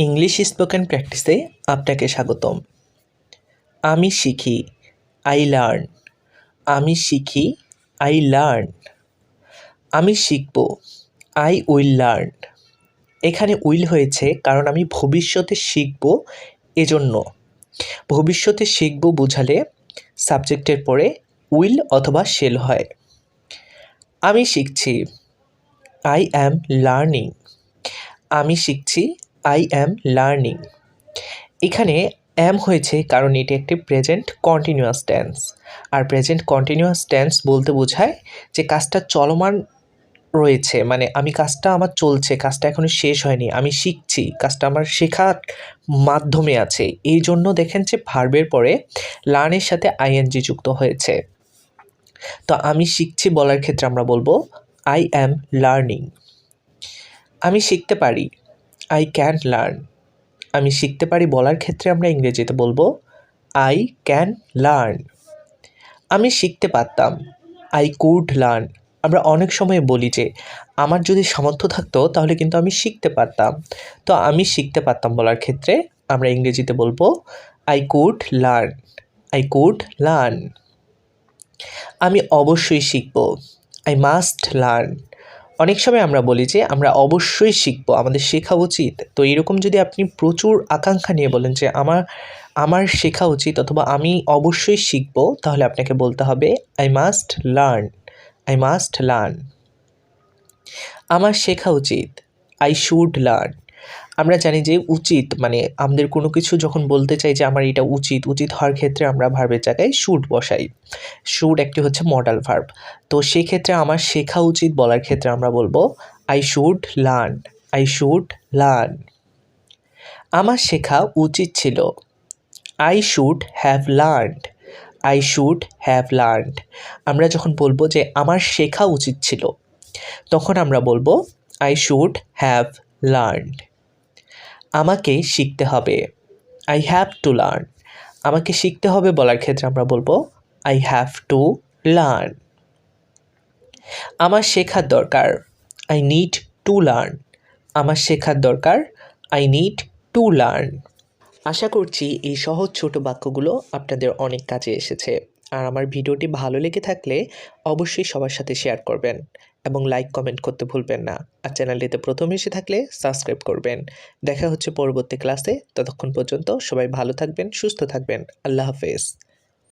English spoken প্র্যাকটিসে আপনাকে স্বাগতম। আমি শিখি, আই লার্ন। আমি শিখি, আই লার্ন। আমি শিখব, আই উইল লার্ন। এখানে উইল হয়েছে কারণ আমি ভবিষ্যতে শিখব, এজন্য। ভবিষ্যতে শিখব বোঝালে সাবজেক্টের পরে উইল অথবা শেল হয়। আমি শিখছি, আই অ্যাম লার্নিং। আমি শিখছি, আই অ্যাম লার্নিং। এখানে অ্যাম হয়েছে কারণ এটি একটি প্রেজেন্ট কন্টিনিউয়াস টেন্স। আর প্রেজেন্ট কন্টিনিউয়াস টেন্স বলতে বোঝায় যে কাজটা চলমান রয়েছে, মানে কাজটা আমার চলছে, কাজটা এখনো শেষ হয়নি, আমি শিখছি, কাজটা আমার শেখার মাধ্যমে আছে। এই জন্য দেখেন যে ভার্বের পরে লার্নের সাথে আইএনজি যুক্ত হয়েছে। তো আমি শিখছি বলার ক্ষেত্রে আমরা বলবো আই অ্যাম লার্নিং। আমি শিখতে পারি, আই ক্যান লার্ন। আমি শিখতে পারি বলার ক্ষেত্রে আমরা ইংরেজিতে বলবো আই ক্যান লার্ন। আমি শিখতে পারতাম, আই কুড লার্ন। আমরা অনেক সময় বলি যে আমার যদি সামর্থ্য থাকতো তাহলে কিন্তু আমি শিখতে পারতাম। তো আমি শিখতে পারতাম বলার ক্ষেত্রে আমরা ইংরেজিতে বলবো I could learn. I could learn. আমি অবশ্যই শিখব, আই মাস্ট লার্ন। অনেক সময় আমরা বলি যে আমরা অবশ্যই শিখবো, আমাদের শেখা উচিত। তো এরকম যদি আপনি প্রচুর আকাঙ্ক্ষা নিয়ে বলেন যে আমার শেখা উচিত অথবা আমি অবশ্যই শিখবো, তাহলে আপনাকে বলতে হবে I must learn. I must learn. আমার শেখা উচিত, আই শুড লার্ন। আমরা জানি যে উচিত মানে আমাদের কোনো কিছু যখন বলতে চাই যে আমার এটা উচিত, উচিত হওয়ার ক্ষেত্রে আমরা ভার্বের জায়গায় শুড বসাই। শুড একটি হচ্ছে মডাল ভার্ব। তো সেক্ষেত্রে আমার শেখা উচিত বলার ক্ষেত্রে আমরা বলবো I should learn. I should learn. আমার শেখা উচিত ছিল, I should have learned. I should have learned. আমরা যখন বলবো যে আমার শেখা উচিত ছিল, তখন আমরা বলবো আই শুড হ্যাভ লার্নড। আমাকে শিখতে হবে, আই হ্যাভ টু লার্ন। আমাকে শিখতে হবে বলার ক্ষেত্রে আমরা বলবো আই হ্যাভ টু লার্ন। আমার শেখার দরকার, আই নিড টু লার্ন। আমার শেখার দরকার, আই নিড টু লার্ন। আশা করছি এই সহজ ছোট বাক্যগুলো আপনাদের অনেক কাজে এসেছে। আর আমার ভিডিওটি ভালো লেগে থাকলে অবশ্যই সবার সাথে শেয়ার করবেন এবং লাইক কমেন্ট করতে ভুলবেন না। আর চ্যানেলটিতে প্রথম এসে থাকলে সাবস্ক্রাইব করবেন। দেখা হচ্ছে পরবর্তী ক্লাসে। ততক্ষণ পর্যন্ত সবাই ভালো থাকবেন, সুস্থ থাকবেন। আল্লাহ হাফেজ।